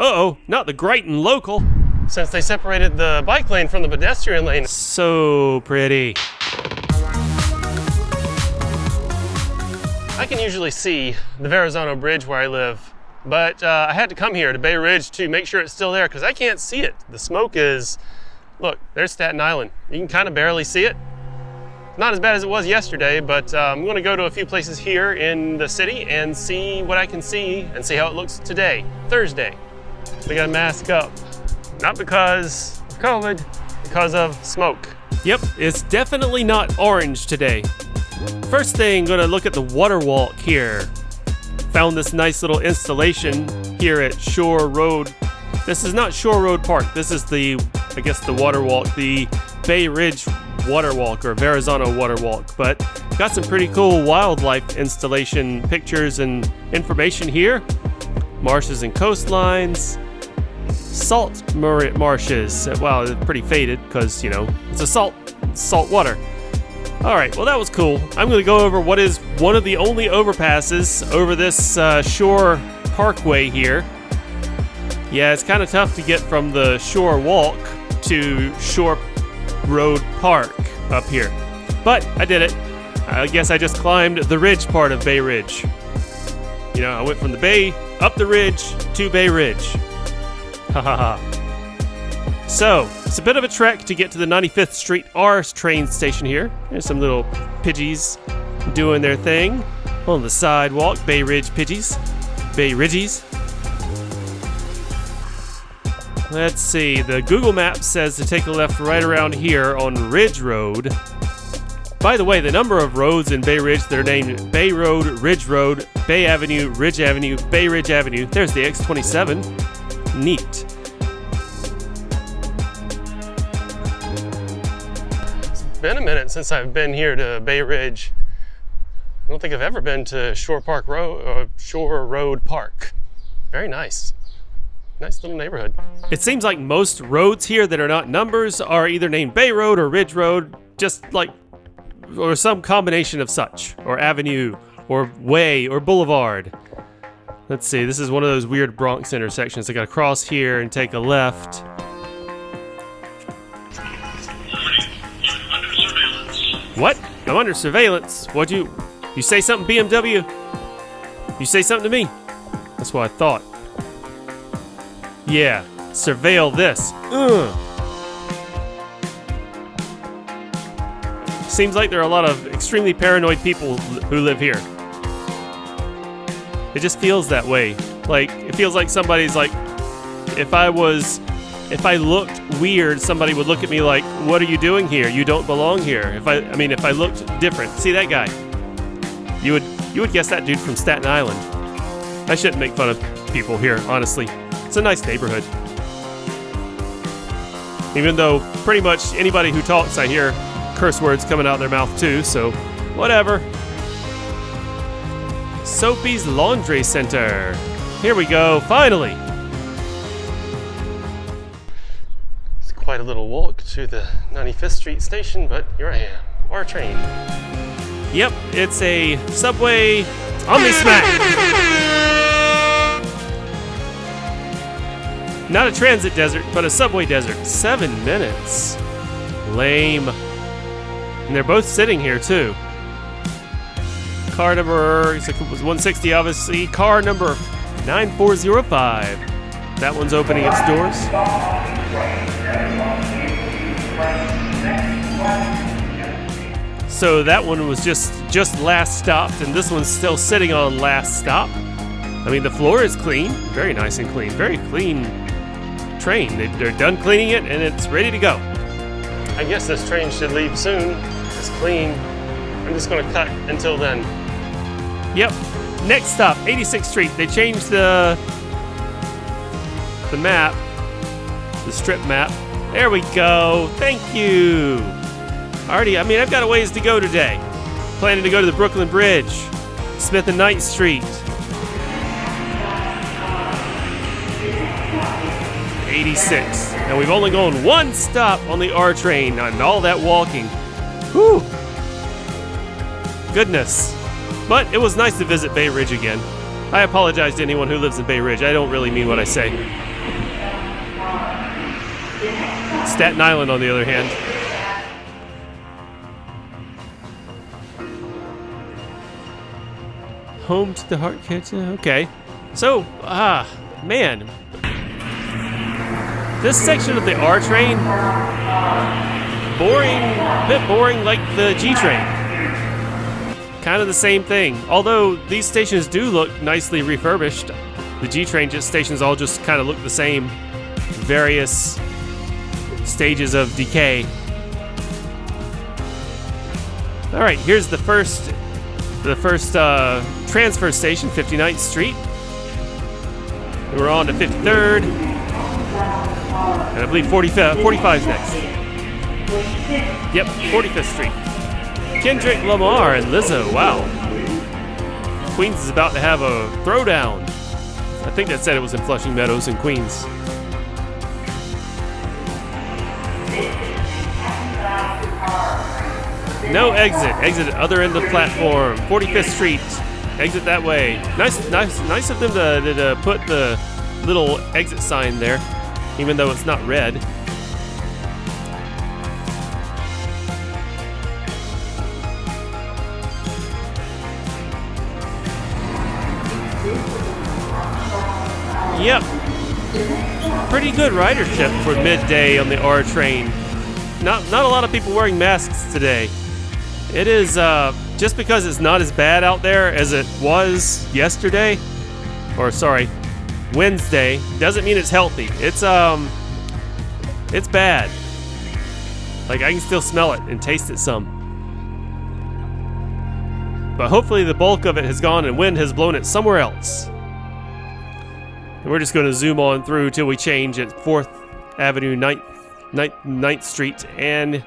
Uh-oh, not the Brighton local. Since they separated the bike lane from the pedestrian lane. So pretty. I can usually see the Verrazzano bridge where I live, but I had to come here to Bay Ridge to make sure it's still there because I can't see it. The smoke is, look, there's Staten Island. You can kind of barely see it. Not as bad as it was yesterday, but I'm going to go to a few places here in the city and see what I can see and see how it looks today, Thursday. We got to mask up, not because of COVID, because of smoke. Yep, it's definitely not orange today. First thing, gonna look at the water walk here. Found this nice little installation here at Shore Road. This is not Shore Road Park. This is the water walk, the Bay Ridge water walk or Verrazzano water walk. But got some pretty cool wildlife installation pictures and information here. Marshes and coastlines. Salt marshes. Wow, they're pretty faded because, it's a salt water. All right, well, that was cool. I'm going to go over what is one of the only overpasses over this Shore Parkway here. Yeah, it's kind of tough to get from the Shore Walk to Shore Road Park up here. But I did it. I guess I just climbed the ridge part of Bay Ridge. I went from the bay, up the ridge, to Bay Ridge. Ha ha ha. So, it's a bit of a trek to get to the 95th Street R train station here. There's some little Pidgeys doing their thing on the sidewalk. Bay Ridge Pidgeys. Bay Ridgies. Let's see. The Google Maps says to take a left right around here on Ridge Road. By the way, the number of roads in Bay Ridge, they're named Bay Road, Ridge Road, Bay Avenue, Ridge Avenue, Bay Ridge Avenue. There's the X27. Neat. Been a minute since I've been here to Bay Ridge. I don't think I've ever been to Shore Road Park. Very nice. Nice little neighborhood. It seems like most roads here that are not numbers are either named Bay Road or Ridge Road, or some combination of such, or avenue, or way, or boulevard. Let's see, this is one of those weird Bronx intersections. I gotta cross here and take a left. What? I'm under surveillance. What'd you say something, BMW? You say something to me? That's what I thought. Yeah, surveil this. Seems like there are a lot of extremely paranoid people who live here. It just feels that way. It feels like somebody's if I looked weird, somebody would look at me like, what are you doing here? You don't belong here. If I looked different, see that guy? You would guess that dude from Staten Island. I shouldn't make fun of people here, honestly. It's a nice neighborhood. Even though pretty much anybody who talks, I hear curse words coming out of their mouth too, so whatever. Soapy's Laundry Center. Here we go, finally. Quite a little walk to the 95th Street station, but here I am. Or a train. Yep, it's a subway omni-smack. Not a transit desert, but a subway desert. 7 minutes. Lame. And they're both sitting here, too. Car number, it was 160, obviously. Car number 9405. That one's opening its doors. So that one was just last stopped, and this one's still sitting on last stop. I mean, the floor is clean, very nice and clean, very clean train. They're done cleaning it, and it's ready to go. I guess this train should leave soon. It's clean. I'm just going to cut until then. Yep. Next stop, 86th Street. They changed the map, the strip map. There we go. Thank you. I've got a ways to go today. Planning to go to the Brooklyn Bridge, Smith and Knight Street. 86. And we've only gone one stop on the R train and all that walking. Whew. Goodness. But it was nice to visit Bay Ridge again. I apologize to anyone who lives in Bay Ridge. I don't really mean what I say. Staten Island, on the other hand. Home to the Heart Kitchen. Okay. So, man. This section of the R train, boring, a bit boring like the G train. Kind of the same thing. Although these stations do look nicely refurbished. The G train stations all just kind of look the same. Various stages of decay. All right, here's the first transfer station, 59th Street. We're on to 53rd, and I believe 45's next. Yep, 45th Street. Kendrick Lamar and Lizzo. Wow. Queens is about to have a throwdown. I think that said it was in Flushing Meadows in Queens. No exit. Exit at other end of the platform. 45th Street. Exit that way. Nice of them to put the little exit sign there, even though it's not red. Yep. Pretty good ridership for midday on the R train. Not a lot of people wearing masks today. It is just because it's not as bad out there as it was yesterday, or sorry, Wednesday, doesn't mean it's healthy. It's bad. Like, I can still smell it and taste it some. But hopefully the bulk of it has gone and wind has blown it somewhere else. And we're just going to zoom on through till we change at 4th Avenue, 9th Street, and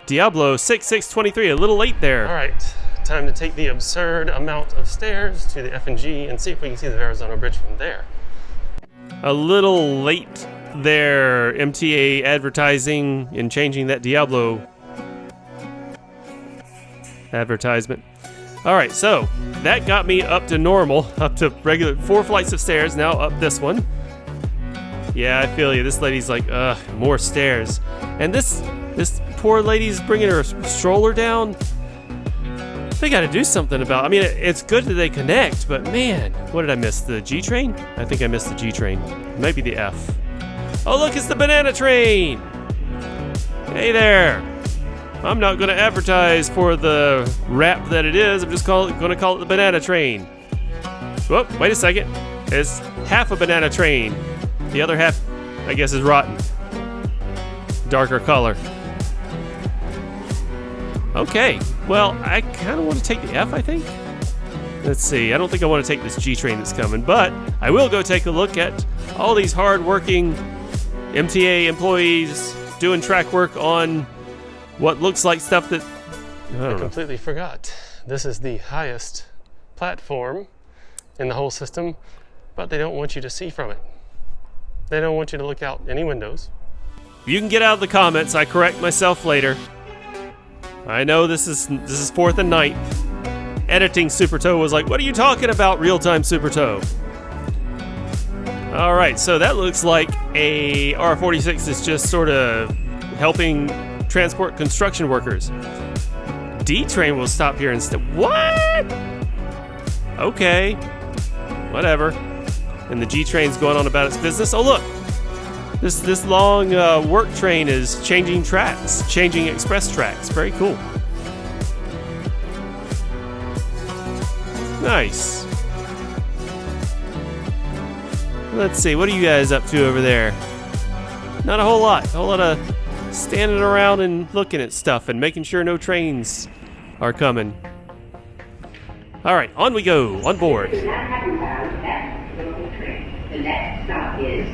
Diablo 6623. A little late there. All right, time to take the absurd amount of stairs to the F&G and see if we can see the Verrazzano Bridge from there. A little late there, MTA advertising and changing that Diablo advertisement. All right, so that got me up to normal, up to regular 4 flights of stairs, now up this one. Yeah, I feel you. This lady's like, more stairs. And this poor lady's bringing her stroller down. They got to do something about it. I mean, it's good that they connect, but man, what did I miss? The G train? I think I missed the G train. Maybe the F. Oh, look, it's the banana train. Hey there. I'm not going to advertise for the rap that it is. I'm just going to call it the banana train. Whoop, wait a second. It's half a banana train. The other half, I guess, is rotten. Darker color. Okay, well, I kind of want to take the F, I think. Let's see, I don't think I want to take this G train that's coming, but I will go take a look at all these hard-working MTA employees doing track work on what looks like stuff that... I completely forgot. This is the highest platform in the whole system, but they don't want you to see from it. They don't want you to look out any windows. You can get out of the comments. I correct myself later. I know this is 4th and 9th. Editing Super Toe was like, what are you talking about, real-time Super Toe? All right, so that looks like a R46 is just sort of helping transport construction workers. D train will stop here instead. What? Okay, whatever. And the G train's going on about its business. Oh look, this long work train is changing tracks, changing express tracks. Very cool. Nice. Let's see, what are you guys up to over there? Not a whole lot. A whole lot of standing around and looking at stuff and making sure no trains are coming. All right, on we go, on board. The next stop is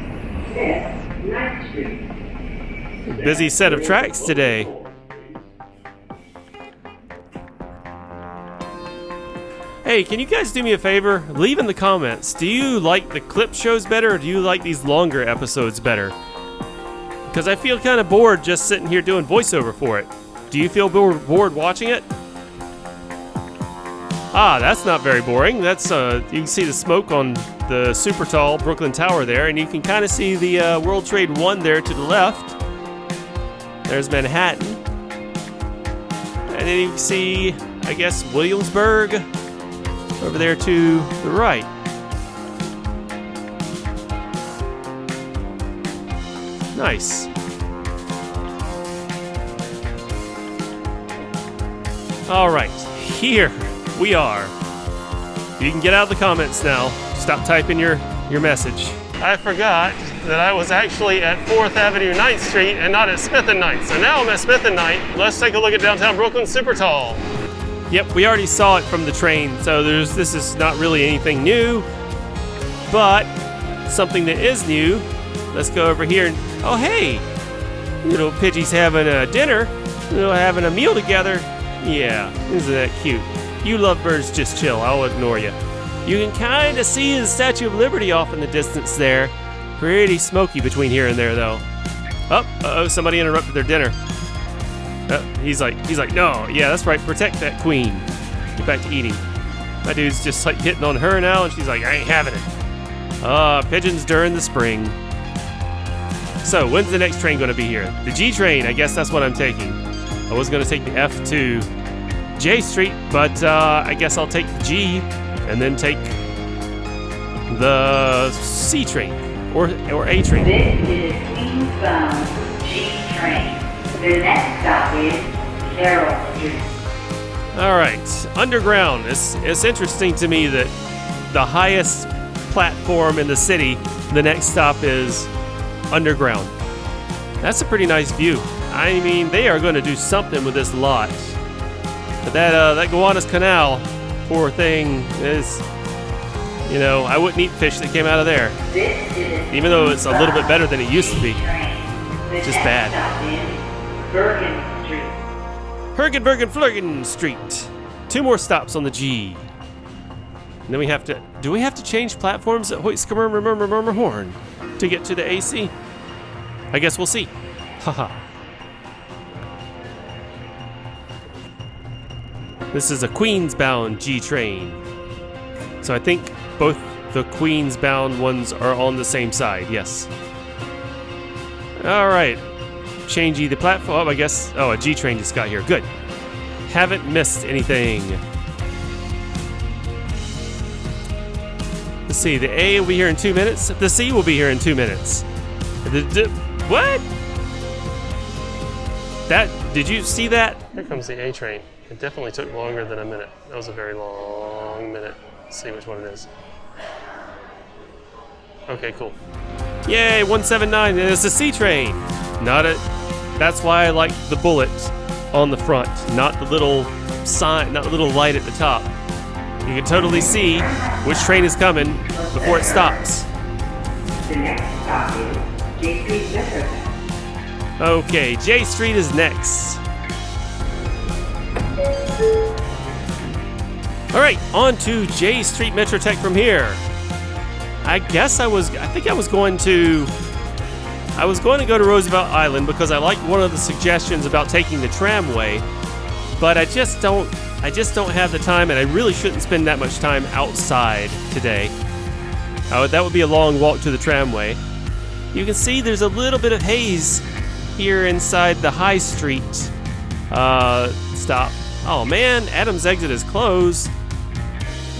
9th Street. Busy set of tracks today. Hey, can you guys do me a favor? Leave in the comments. Do you like the clip shows better, or do you like these longer episodes better? Because I feel kind of bored just sitting here doing voiceover for it. Do you feel bored watching it? Ah, that's not very boring. That's you can see the smoke on the super tall Brooklyn Tower there, and you can kind of see the World Trade 1 there to the left. There's Manhattan. And then you can see, I guess, Williamsburg over there to the right. Nice. All right, here we are. You can get out of the comments now. Stop typing your message. I forgot that I was actually at 4th Avenue 9th Street and not at Smith and Ninth. So now I'm at Smith and Ninth. Let's take a look at downtown Brooklyn super tall. Yep, we already saw it from the train, so this is not really anything new. But something that is new, let's go over here and, oh hey, little Pidgey's having a dinner, having a meal together. Yeah, isn't that cute? You lovebirds just chill, I'll ignore you. You can kind of see the Statue of Liberty off in the distance there. Pretty smoky between here and there though. Oh, somebody interrupted their dinner. He's like, no, yeah, that's right, protect that queen. Get back to eating. My dude's just like hitting on her now, and she's like, I ain't having it. Pigeons during the spring. So, when's the next train gonna be here? The G train, I guess that's what I'm taking. I was gonna take the F to J Street, but I guess I'll take the G and then take the C train or A train. This is Queensbound G train. The next stop is Carroll Street. All right, underground. It's interesting to me that the highest platform in the city, the next stop is underground. That's a pretty nice view. I mean, they are going to do something with this lot. But that Gowanus Canal, poor thing, is, I wouldn't eat fish that came out of there. Even though it's a little bit better than it used to be. Just bad. Bergen Street. 2 more stops on the G. And then we have to, do we have to change platforms at Horn to get to the AC? I guess we'll see. Haha. This is a Queens-bound G train. So I think both the Queens-bound ones are on the same side, yes. All right. Changey the platform, I guess. Oh, a G train just got here. Good. Haven't missed anything. Let's see, the A will be here in 2 minutes. The C will be here in 2 minutes. What? Did you see that? Here comes the A train. It definitely took longer than a minute. That was a very long minute. Let's see which one it is. Okay, cool. Yay, 179, and it's a C train. That's why I like the bullet on the front, not the little sign, not the little light at the top. You can totally see which train is coming before it stops. The next stop is J Street Metro. Okay, J Street is next. All right, on to J Street Metrotech from here. I think I was going to go to Roosevelt Island because I liked one of the suggestions about taking the tramway, but I just don't have the time, and I really shouldn't spend that much time outside today. That would be a long walk to the tramway. You can see there's a little bit of haze here inside the High Street stop. Oh man, Adams exit is closed.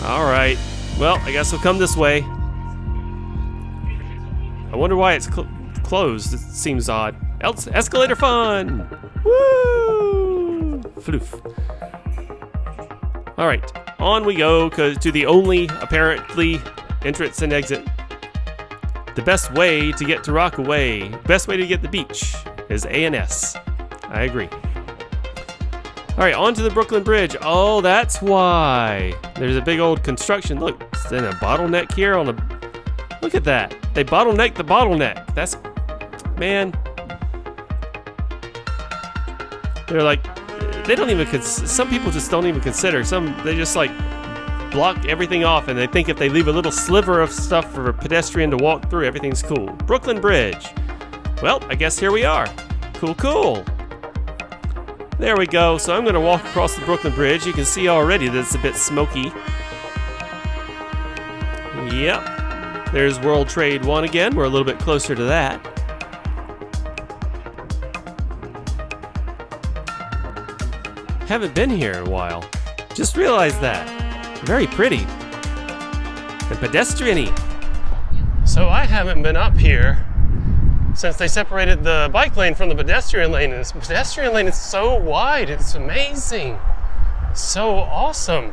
All right, well, I guess we'll come this way. I wonder why it's closed. It seems odd. Escalator fun! Woo! Floof. All right, on we go to the only, apparently, entrance and exit. The best way to get to Rockaway, best way to get to the beach is A&S. I agree. All right, on to the Brooklyn Bridge. Oh, that's why. There's a big old construction. Look, it's in a bottleneck here on the... Look at that. They bottlenecked the bottleneck. That's... Man. They're like... They don't even... Some people just don't even consider. They just like block everything off, and they think if they leave a little sliver of stuff for a pedestrian to walk through, everything's cool. Brooklyn Bridge. Well, I guess here we are. Cool, cool. There we go. So I'm going to walk across the Brooklyn Bridge. You can see already that it's a bit smoky. Yep. There's World Trade 1 again. We're a little bit closer to that. Haven't been here in a while. Just realized that. Very pretty. And pedestrian-y. So I haven't been up here since they separated the bike lane from the pedestrian lane. And this pedestrian lane is so wide. It's amazing. So awesome.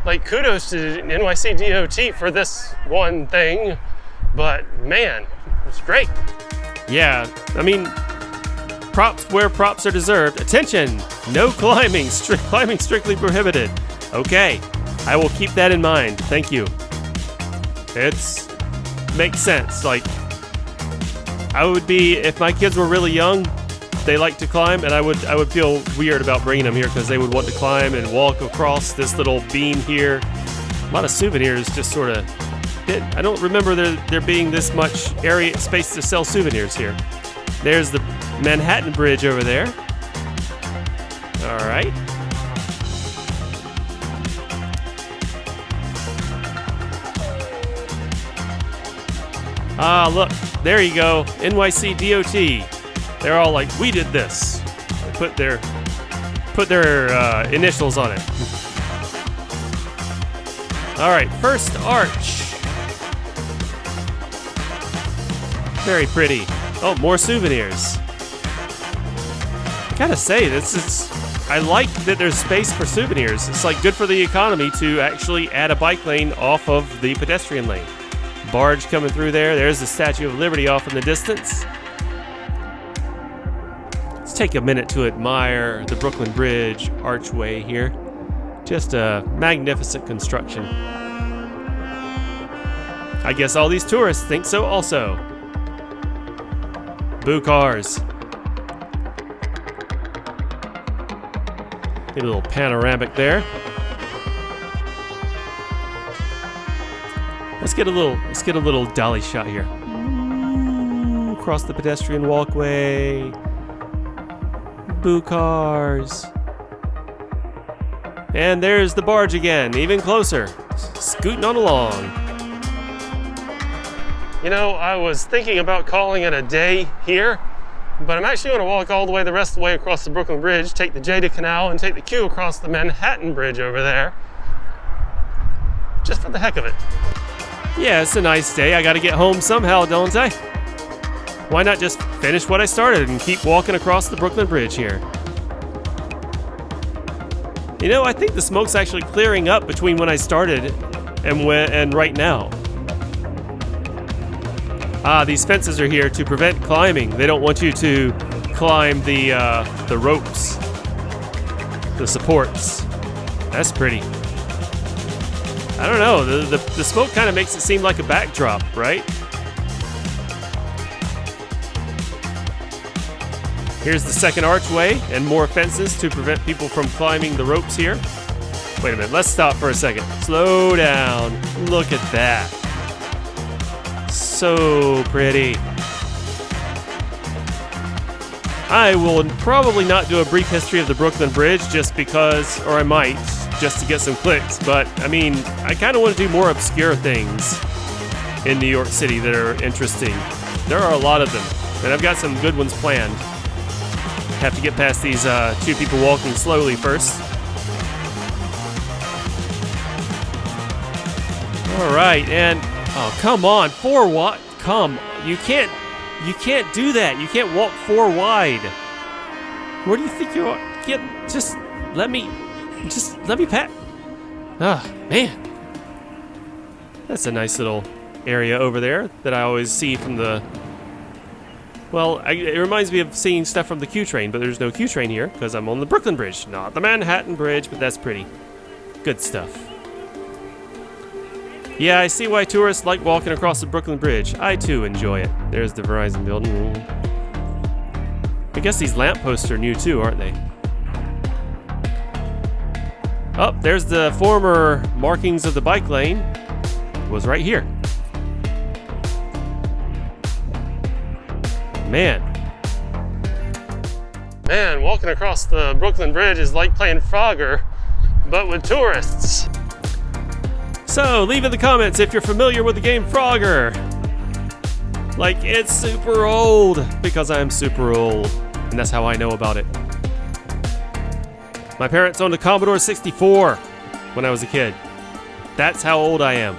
Like, kudos to NYC DOT for this one thing. But man, it's great. Yeah, I mean, props where props are deserved. Attention! No climbing. Climbing strictly prohibited. Okay, I will keep that in mind. Thank you. It's makes sense. Like, I would be, if my kids were really young, they like to climb, and I would feel weird about bringing them here because they would want to climb and walk across this little beam here. A lot of souvenirs just sort of. I don't remember there being this much area space to sell souvenirs here. There's the Manhattan Bridge over there. All right. Ah, look, there you go. NYC DOT. They're all like, we did this. They put their initials on it. All right, first arch. Very pretty. Oh, more souvenirs. I gotta say, I like that there's space for souvenirs. It's like good for the economy to actually add a bike lane off of the pedestrian lane. Barge coming through there. There's the Statue of Liberty off in the distance. Let's take a minute to admire the Brooklyn Bridge archway here. Just a magnificent construction. I guess all these tourists think so also. Boo cars. Get a little panoramic there. Let's get a little dolly shot here. Ooh, across the pedestrian walkway. Boo cars. And there's the barge again, even closer. Scooting on along. You know, I was thinking about calling it a day here, but I'm actually going to walk all the rest of the way across the Brooklyn Bridge, take the Jada Canal, and take the Q across the Manhattan Bridge over there. Just for the heck of it. Yeah, it's a nice day. I gotta get home somehow, don't I? Why not just finish what I started and keep walking across the Brooklyn Bridge here? You know, I think the smoke's actually clearing up between when I started and right now. Ah, these fences are here to prevent climbing. They don't want you to climb the ropes, the supports. That's pretty. I don't know, the smoke kind of makes it seem like a backdrop, right? Here's the second archway and more fences to prevent people from climbing the ropes here. Wait a minute, let's stop for a second. Slow down. Look at that. So pretty. I will probably not do a brief history of the Brooklyn Bridge just because, or I might, just to get some clicks, but I mean, I kind of want to do more obscure things in New York City that are interesting. There are a lot of them, and I've got some good ones planned. Have to get past these two people walking slowly first. All right, and oh, come on, 4 wide. Come, you can't do that. You can't walk 4 wide. Where do you think you are? Just let me pat. Ah, man. That's a nice little area over there that I always see from the... Well, it reminds me of seeing stuff from the Q train, but there's no Q train here because I'm on the Brooklyn Bridge, not the Manhattan Bridge, but that's pretty. Good stuff. Yeah, I see why tourists like walking across the Brooklyn Bridge. I, too, enjoy it. There's the Verizon building. I guess these lampposts are new, too, aren't they? Oh, there's the former markings of the bike lane. It was right here. Man. Man, walking across the Brooklyn Bridge is like playing Frogger, but with tourists. So, leave in the comments if you're familiar with the game Frogger. Like, it's super old, because I'm super old, and that's how I know about it. My parents owned a Commodore 64 when I was a kid. That's how old I am.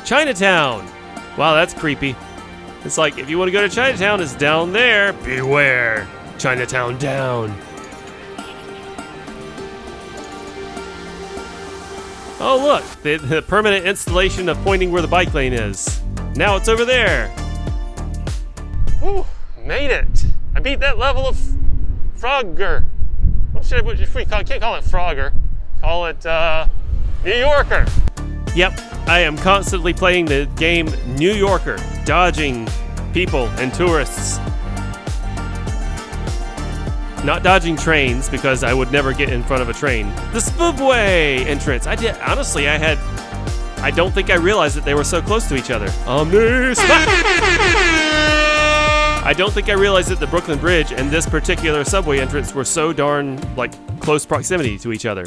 Chinatown. Wow, that's creepy. It's like, if you want to go to Chinatown, it's down there. Beware. Chinatown down. Oh, look. The permanent installation of pointing where the bike lane is. Now it's over there. Whew, made it. I beat that level of Frogger. What if we can't call it Frogger. Call it, New Yorker. Yep, I am constantly playing the game New Yorker, dodging people and tourists. Not dodging trains, because I would never get in front of a train. The subway entrance. I don't think I realized that they were so close to each other. I don't think I realized that the Brooklyn Bridge and this particular subway entrance were so darn, like, close proximity to each other.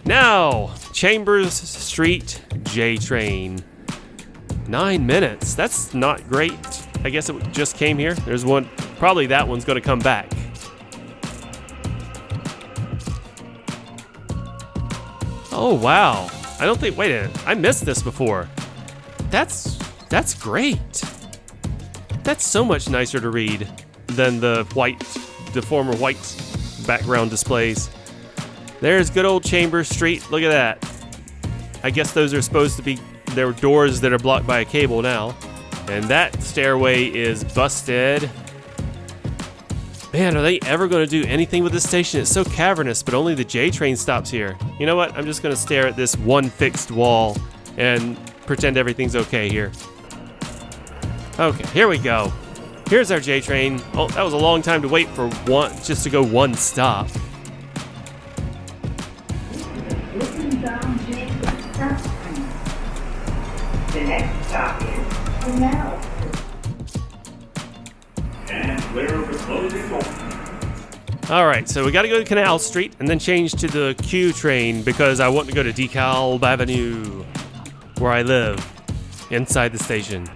Now, Chambers Street J train. 9 minutes. That's not great. I guess it just came here. There's one. Probably that one's going to come back. Oh, wow. I don't think. Wait a minute. I missed this before. That's great. That's so much nicer to read than the former white background displays. There's good old Chambers Street. Look at that. I guess those are supposed to be, there are doors that are blocked by a cable now. And that stairway is busted. Man, are they ever going to do anything with this station? It's so cavernous, but only the J train stops here. You know what? I'm just going to stare at this one fixed wall and pretend everything's okay here. Okay, here we go. Here's our J train. Oh, that was a long time to wait for just to go one stop. The next stop is Canal. And clear of the closing door. All right, so we got to go to Canal Street and then change to the Q train because I want to go to DeKalb Avenue, where I live, inside the station.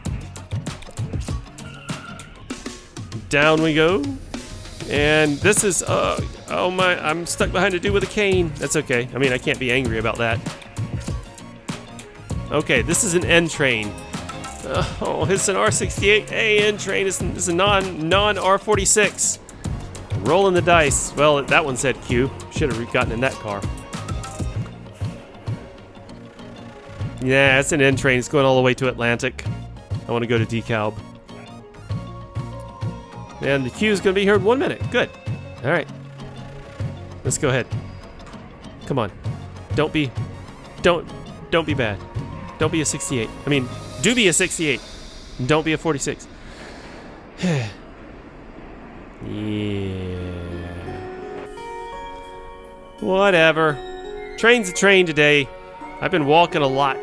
Down we go. And this is, oh my, I'm stuck behind a dude with a cane. That's okay. I mean, I can't be angry about that. Okay, this is an N train. Oh, it's an R68. Hey, N train. It's a non-R46. Rolling the dice. Well, that one said Q. Should have gotten in that car. Yeah, it's an N train. It's going all the way to Atlantic. I want to go to DeKalb. And the Q is going to be here in 1 minute. Good. All right. Let's go ahead. Come on. Don't be bad. Don't be a 68. I mean, do be a 68. Don't be a 46. Yeah. Whatever. Train's a train today. I've been walking a lot.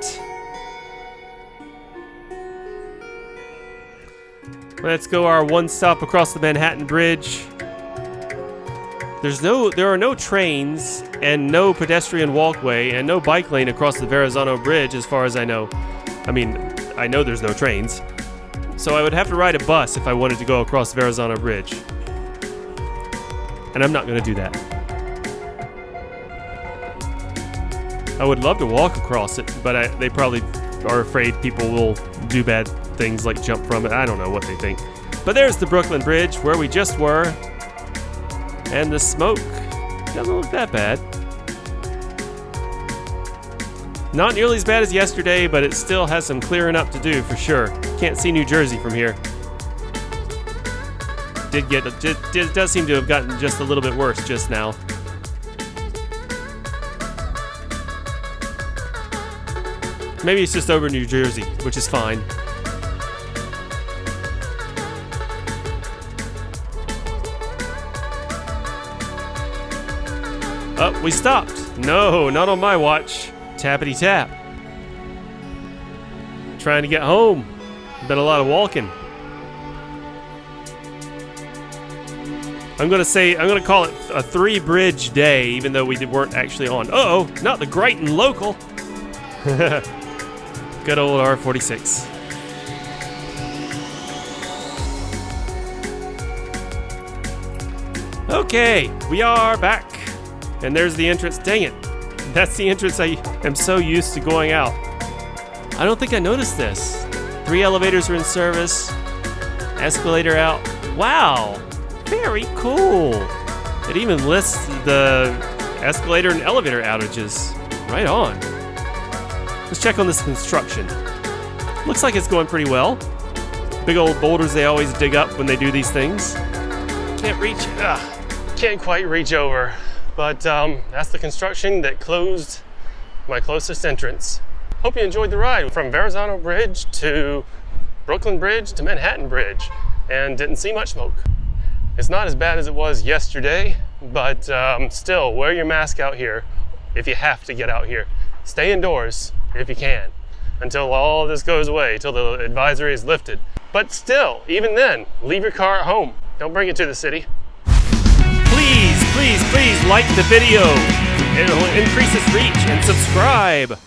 Let's go our one stop across the Manhattan Bridge. There are no trains and no pedestrian walkway and no bike lane across the Verrazzano Bridge as far as I know. I mean, I know there's no trains. So I would have to ride a bus if I wanted to go across the Verrazzano Bridge. And I'm not going to do that. I would love to walk across it, but they probably are afraid people will do bad things like jump from it. I don't know what they think. But there's the Brooklyn Bridge where we just were. And the smoke doesn't look that bad. Not nearly as bad as yesterday, but it still has some clearing up to do for sure. Can't see New Jersey from here. It does seem to have gotten just a little bit worse just now. Maybe it's just over New Jersey, which is fine. Oh, we stopped. No, not on my watch. Tappity tap. Trying to get home. Been a lot of walking. I'm gonna call it a 3-bridge day, even though we weren't actually on. Uh-oh, not the Brighton local. Good old R46. Okay, we are back. And there's the entrance. Dang it. That's the entrance I am so used to going out. I don't think I noticed this. 3 elevators are in service. Escalator out. Wow. Very cool. It even lists the escalator and elevator outages. Right on. Let's check on this construction. Looks like it's going pretty well. Big old boulders they always dig up when they do these things. Can't quite reach over. But that's the construction that closed my closest entrance. Hope you enjoyed the ride from Verrazzano Bridge to Brooklyn Bridge to Manhattan Bridge and didn't see much smoke. It's not as bad as it was yesterday, but still, wear your mask out here if you have to get out here. Stay indoors if you can until all of this goes away, until the advisory is lifted. But still, even then, leave your car at home. Don't bring it to the city. Please like the video. It'll increase its reach, and subscribe.